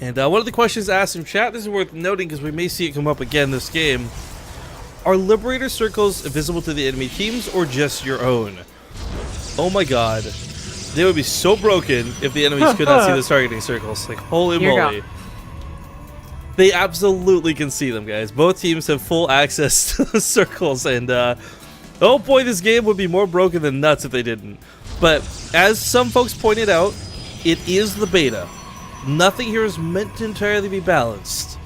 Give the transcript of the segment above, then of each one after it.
And one of the questions asked in chat, this is worth noting because we may see it come up again this game. Are Liberator circles visible to the enemy teams or just your own? Oh my god. They would be so broken if the enemies could not see the targeting circles. Like, holy moly. They absolutely can see them, guys. Both teams have full access to the circles, and oh boy, this game would be more broken than nuts if they didn't. But as some folks pointed out, it is the beta. Nothing here is meant to entirely be balanced.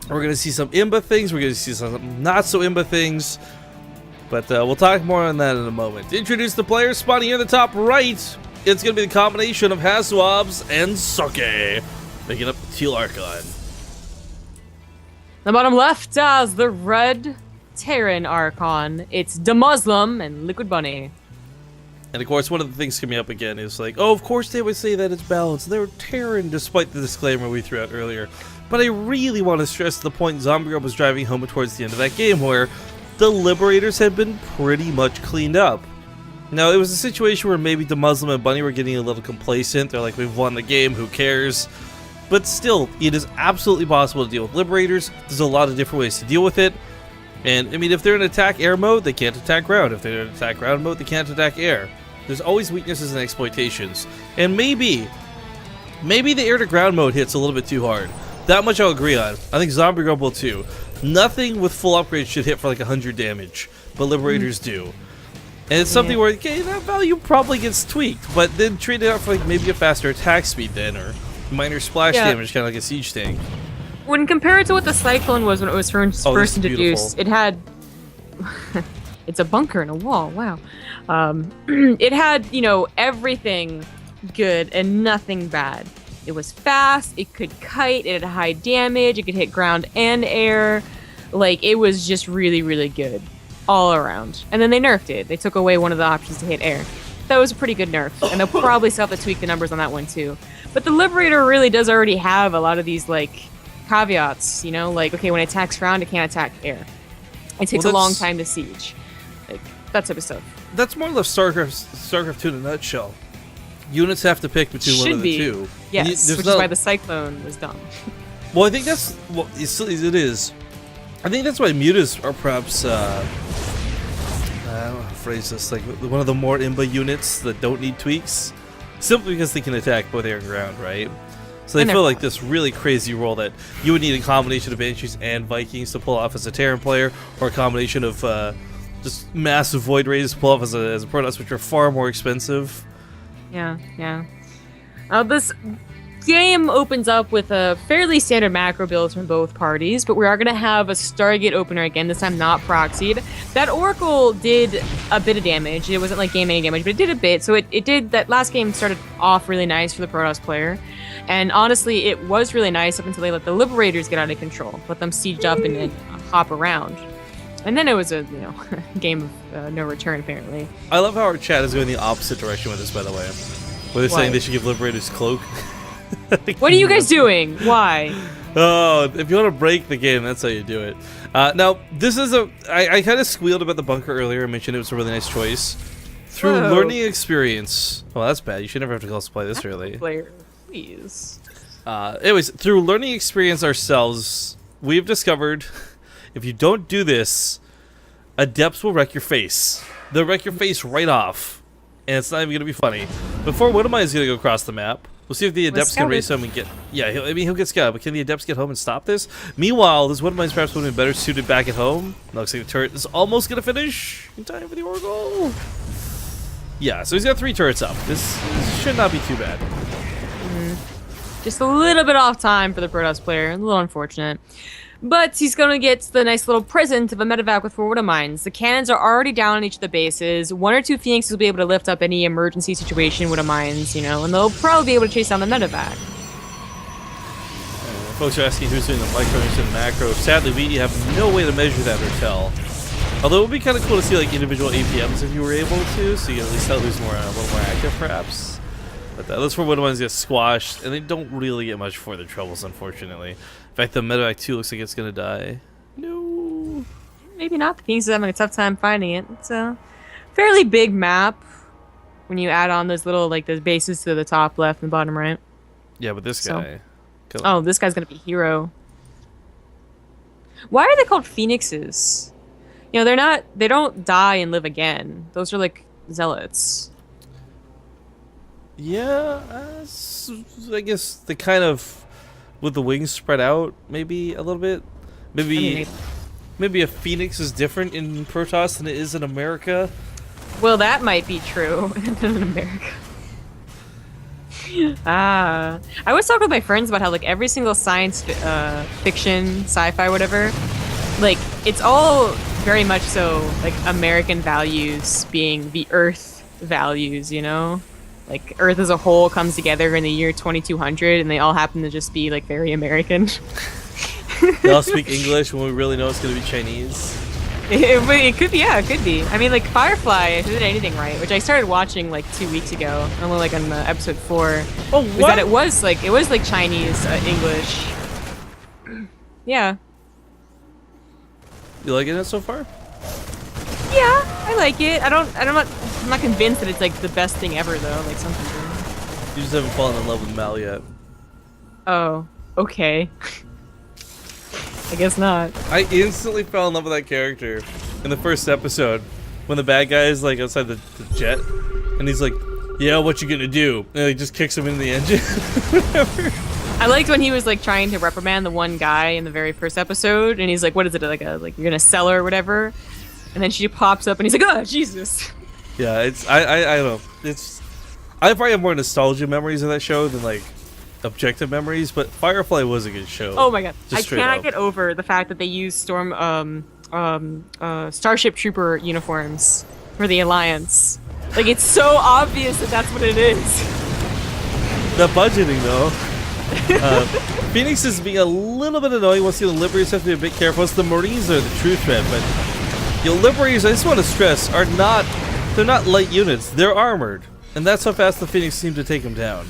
We're going to see some imba things, we're going to see some not so imba things, but we'll talk more on that in a moment. To introduce the players spawning here in the top right, it's going to be the combination of Hasuobs and Socke, making up the Teal Archon. The bottom left has the red Terran Archon. It's Demuslim and Liquid Bunny. And of course, one of the things coming up again is like, oh, of course they would say that it's balanced. They're Terran, despite the disclaimer we threw out earlier. But I really want to stress the point Zombie Girl was driving home towards the end of that game, where the Liberators had been pretty much cleaned up. Now, it was a situation where maybe Demuslim and Bunny were getting a little complacent. They're like, we've won the game, who cares? But still, it is absolutely possible to deal with Liberators. There's a lot of different ways to deal with it. And, I mean, if they're in attack air mode, they can't attack ground. If they're in attack ground mode, they can't attack air. There's always weaknesses and exploitations. And maybe the air-to-ground mode hits a little bit too hard. That much I'll agree on. I think Zombie Girl will too. Nothing with full upgrades should hit for like 100 damage, but Liberators do. And it's something where, okay, that value probably gets tweaked, but then trade it out for like maybe a faster attack speed then, or minor splash damage, kind of like a siege tank. When compared to what the Cyclone was when it was first introduced, it had... It's a bunker in a wall, wow. It had, you know, everything good and nothing bad. It was fast, it could kite, it had high damage, it could hit ground and air. Like, it was just really, really good all around. And then they nerfed it. They took away one of the options to hit air. That was a pretty good nerf, and they'll probably still have to tweak the numbers on that one too. But the Liberator really does already have a lot of these, like, caveats, you know? Like, okay, when it attacks ground, it can't attack air. It takes a long time to siege. Like, that type of stuff. That's more or less StarCraft 2 in a nutshell. Units have to pick between one of the two. Yes, which is why the Cyclone was dumb. Well, I think that's... Well, it is. I think that's why mutas are perhaps... I don't know how to phrase this. Like, one of the more imba units that don't need tweaks. Simply because they can attack both air and ground, right? So they feel like this really crazy role that you would need a combination of Banshees and Vikings to pull off as a Terran player, or a combination of just massive Void Rays to pull off as a Protoss, which are far more expensive. Yeah. This game opens up with a fairly standard macro build from both parties, but we are going to have a Stargate opener again, this time not proxied. That Oracle did a bit of damage. It wasn't like game any damage, but it did a bit. So it did, that last game started off really nice for the Protoss player. And honestly, it was really nice up until they let the Liberators get out of control, let them siege up and hop around. And then it was a, game of no return, apparently. I love how our chat is going the opposite direction with this, by the way. Where they're saying they should give Liberators Cloak. What are you guys doing? Why? Oh, if you want to break the game, that's how you do it. Now, this is I kind of squealed about the bunker earlier. I mentioned it was a really nice choice. Through learning experience... Well, that's bad. You should never have to call us play this early. Player, please. Anyways, through learning experience ourselves, we've discovered... If you don't do this, Adepts will wreck your face. They'll wreck your face right off. And it's not even going to be funny. Before one of mine is going to go across the map. We'll see if the Adepts can race home and get... Yeah, he'll get scouted, but can the Adepts get home and stop this? Meanwhile, this one of mine's perhaps would have been better suited back at home. Looks like the turret is almost going to finish in time for the Oracle. Yeah, so he's got 3 turrets up. This should not be too bad. Just a little bit off time for the Protoss player. A little unfortunate. But he's going to get the nice little present of a medevac with 4 Widow Mines. The cannons are already down on each of the bases. 1 or 2 Phoenixes will be able to lift up any emergency situation Widow Mines, and they'll probably be able to chase down the medevac. Folks are asking who's doing the micro and the macro. Sadly, we have no way to measure that or tell. Although it would be kind of cool to see like individual APMs if you were able to, so you can at least tell who's a little more active, perhaps. But those 4 Widow Mines get squashed, and they don't really get much for their troubles, unfortunately. In fact, the medevac 2 looks like it's gonna die. No. Maybe not. The Phoenix is having a tough time finding it. It's a fairly big map when you add on those little those bases to the top left and bottom right. Yeah, but this guy, Come on. Oh, this guy's gonna be hero. Why are they called phoenixes? You know, they're not. They don't die and live again. Those are like zealots. Yeah, I guess the kind of with the wings spread out, maybe a little bit. Maybe a phoenix is different in Protoss than it is in America. Well, that might be true in America. I always talk with my friends about how like every single science fiction, sci-fi, whatever, like it's all very much so like American values being the Earth values, you know? Like Earth as a whole comes together in the year 2200 and they all happen to just be like very American. They all speak English when we really know it's going to be Chinese. It could be, yeah, it could be. I mean, like Firefly, if it did anything right, which I started watching like 2 weeks ago, only like on episode 4. Oh, was what? that it was like Chinese English. Yeah. You liking it so far? Yeah, I like it. I'm not convinced that it's like the best thing ever though. Like some people. You just haven't fallen in love with Mal yet. Oh, okay. I guess not. I instantly fell in love with that character in the first episode when the bad guy is like outside the jet and he's like, yeah, what you gonna do? And he just kicks him into the engine. Whatever. I liked when he was like trying to reprimand the one guy in the very first episode and he's like, what is it, like you're gonna sell her or whatever? And then she pops up and he's like, oh, Jesus. Yeah, it's I don't know. I probably have more nostalgia memories of that show than like objective memories, but Firefly was a good show. Oh my god, I Just straight cannot up. get over the fact that they used Starship Trooper uniforms for the Alliance. Like it's so obvious that that's what it is. The budgeting though. Phoenix is being a little bit annoying. Once the Liberators have to be a bit careful. It's the Marines are the true threat, but the Liberators, I just want to stress, they're not light units. They're armored, and that's how fast the Phoenix seem to take them down.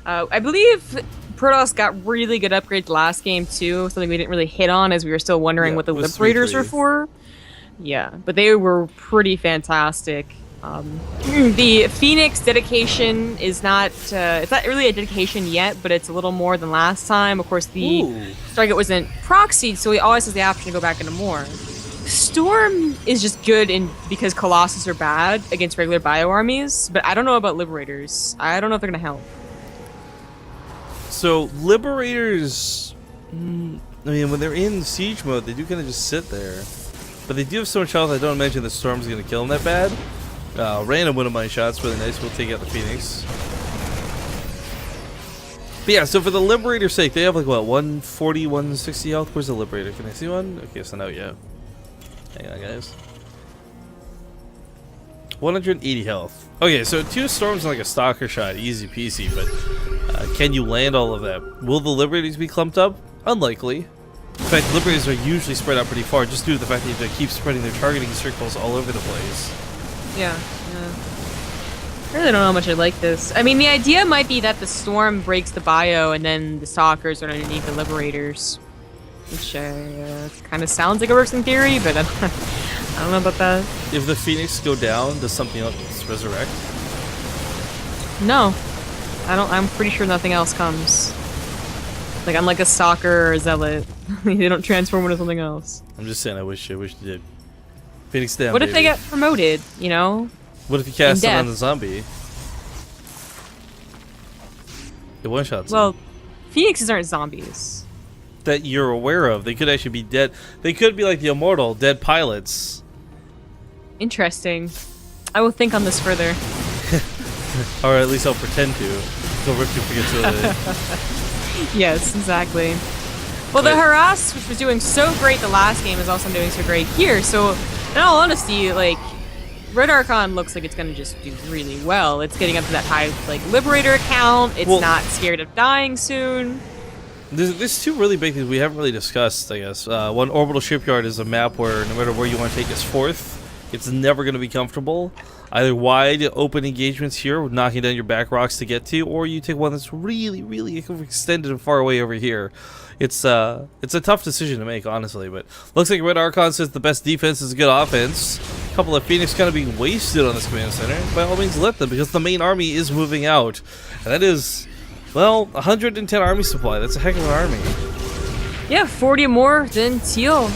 I believe Protoss got really good upgrades last game too, something we didn't really hit on as we were still wondering Yeah, what the it was Liberators weekly. are for. Yeah, but they were pretty fantastic. The Phoenix dedication is not, it's not really a dedication yet, but it's a little more than last time. Of course, the Ooh. target wasn't proxied, so he always has the option to go back into more. Storm is just good because Colossus are bad against regular bio armies, but I don't know about Liberators. I don't know if they're gonna help. So Liberators, I mean, when they're in siege mode, they do kind of just sit there, but they do have so much health. I don't imagine the Storm's gonna kill them that bad. Random one of my shots, really nice. We'll take out the Phoenix. But yeah, so for the Liberator's sake, they have like what, 140, 160 health. Where's the Liberator? Can I see one? Okay, it's not out yet. Hang on, guys. 180 health. Okay, so 2 storms and like a stalker shot, easy peasy. But can you land all of that? Will the Liberators be clumped up? Unlikely. In fact, Liberators are usually spread out pretty far, just due to the fact that you have to keep spreading their targeting circles all over the place. Yeah. I really don't know how much I like this. I mean, the idea might be that the Storm breaks the bio and then the Stalkers are underneath the Liberators. Which kind of sounds like it works in theory, but I don't know about that. If the Phoenix go down, does something else resurrect? No. I'm pretty sure nothing else comes. Like, unlike a Stalker or a Zealot, they don't transform into something else. I'm just saying, I wish they did. Phoenix down, What if they baby. get promoted, you know? What if you cast it in on death? the zombie? It one-shots Well, them. Phoenixes aren't zombies. That you're aware of. They could actually be dead. They could be like the Immortal, dead pilots. Interesting. I will think on this further. Or at least I'll pretend to. Until Ripton forgets what it is. Yes, exactly. Well, the Right. Harass, which was doing so great the last game, is also doing so great here. So, in all honesty, like, Red Archon looks like it's gonna just do really well. It's getting up to that high, like, Liberator count. It's Well- not scared of dying soon. There's 2 really big things we haven't really discussed, I guess. One, Orbital Shipyard is a map where no matter where you want to take us forth, it's never going to be comfortable. Either wide open engagements here, knocking down your back rocks to get to, or you take one that's really, really extended and far away over here. It's a tough decision to make, honestly, but looks like Red Archon says the best defense is good offense. A couple of Phoenix kind of being wasted on this command center. By all means, let them, because the main army is moving out. And that is Well, 110 army supply. That's a heck of an army. Yeah, 40 more than Teal.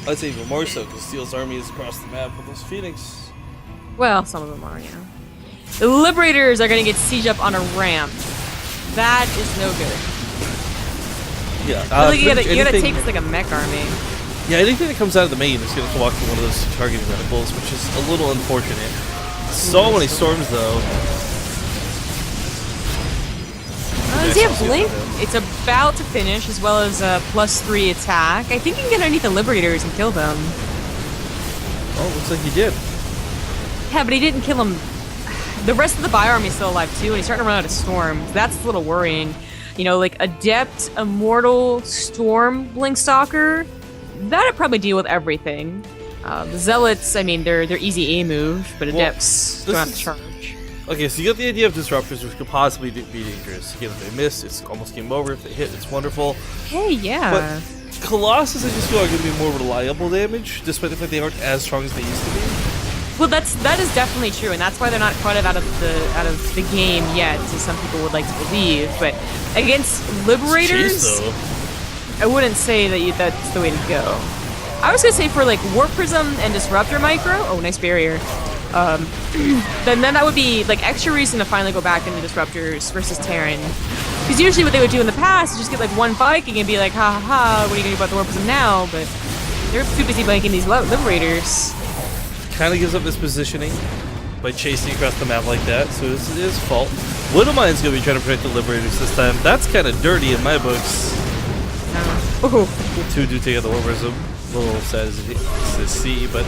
I'd say even more so, because Teal's army is across the map with those Phoenix. Well, some of them are, yeah. The Liberators are gonna get siege up on a ramp. That is no good. Yeah, I feel like you gotta take this like a mech army. Yeah, anything that comes out of the main is going to walk through one of those targeting reticles, which is a little unfortunate. So many storms, though. Does he have Blink? It's about to finish, as well as a +3 attack. I think he can get underneath the Liberators and kill them. Oh, looks like he did. Yeah, but he didn't kill him. The rest of the Bio army is still alive, too, and he's starting to run out of storms. That's a little worrying. You know, like Adept, Immortal, Storm, Blink Stalker. That'd probably deal with everything. The Zealots, I mean, they're easy A move, but Adepts don't have to charge. Okay, so you got the idea of Disruptors, which could possibly be dangerous. Again, if they miss, it's almost game over. If they hit, it's wonderful. Hey, yeah. But Colossus, I just feel are going to be more reliable damage, despite the fact they aren't as strong as they used to be. Well, that is definitely true, and that's why they're not quite out of the game yet, as some people would like to believe. But against Liberators, I wouldn't say that that's the way to go. I was gonna say for like Warp Prism and Disruptor Micro. Oh, nice barrier. Then that would be like extra reason to finally go back into Disruptors versus Terran. Because usually what they would do in the past is just get like one Viking and be like, ha ha ha, what are you gonna do about the Warp Prism now? But they're too busy blanking these Liberators. Kind of gives up his positioning by chasing across the map like that, so it's his fault. Widowmine's gonna be trying to protect the Liberators this time. That's kind of dirty in my books. Two do take out the Warp Prism. A little sad to see, but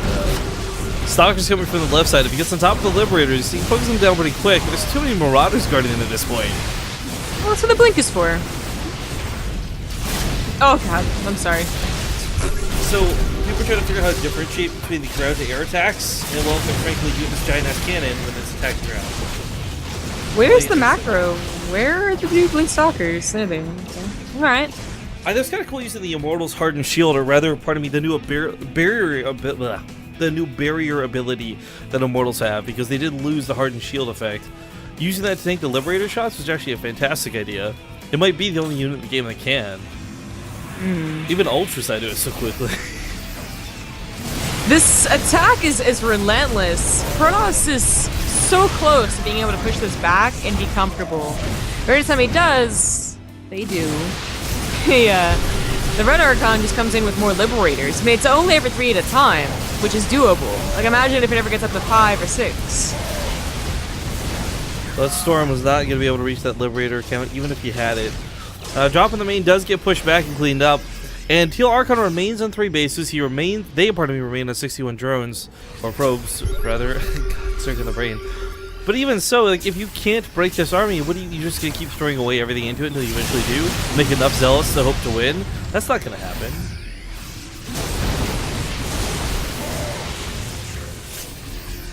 Stalker's coming from the left side. If he gets on top of the Liberators, he pokes them down pretty quick. There's too many Marauders guarding him at this point. Well, that's what the Blink is for. Oh god, I'm sorry. So, people try to figure out how to differentiate between the ground to air attacks, and well, quite frankly, you have this giant-ass cannon when it's attacking ground. Where's the macro? Where are the new Blink Stalkers? There they are. Alright. That's kind of cool using the Immortal's Hardened Shield, or rather, pardon me, the new barrier ability that Immortals have, because they did lose the Hardened Shield effect. Using that to tank the Liberator shots was actually a fantastic idea. It might be the only unit in the game that can. Even Ultraside do it so quickly. This attack is relentless. Protoss is so close to being able to push this back and be comfortable. Every time he does, they do. The Red Archon just comes in with more Liberators. I mean, it's only every 3 at a time, which is doable. Like, imagine if it ever gets up to 5 or 6. That Storm was not going to be able to reach that Liberator count, even if he had it. Drop in the main does get pushed back and cleaned up, and Teal Archon remains on 3 bases. They remain on 61 drones, or probes, rather. God, circling the brain. But even so, like, if you can't break this army, what are you just gonna keep throwing away everything into it until you eventually do? Make enough Zealots to hope to win? That's not gonna happen.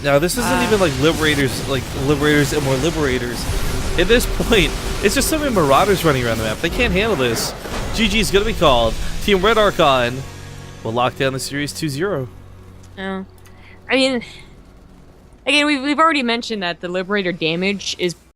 Now, this isn't even like Liberators and more Liberators. At this point, it's just so many Marauders running around the map. They can't handle this. GG's gonna be called. Team Red Archon will lock down the series 2-0. Oh. I mean, again, we've already mentioned that the Liberator damage is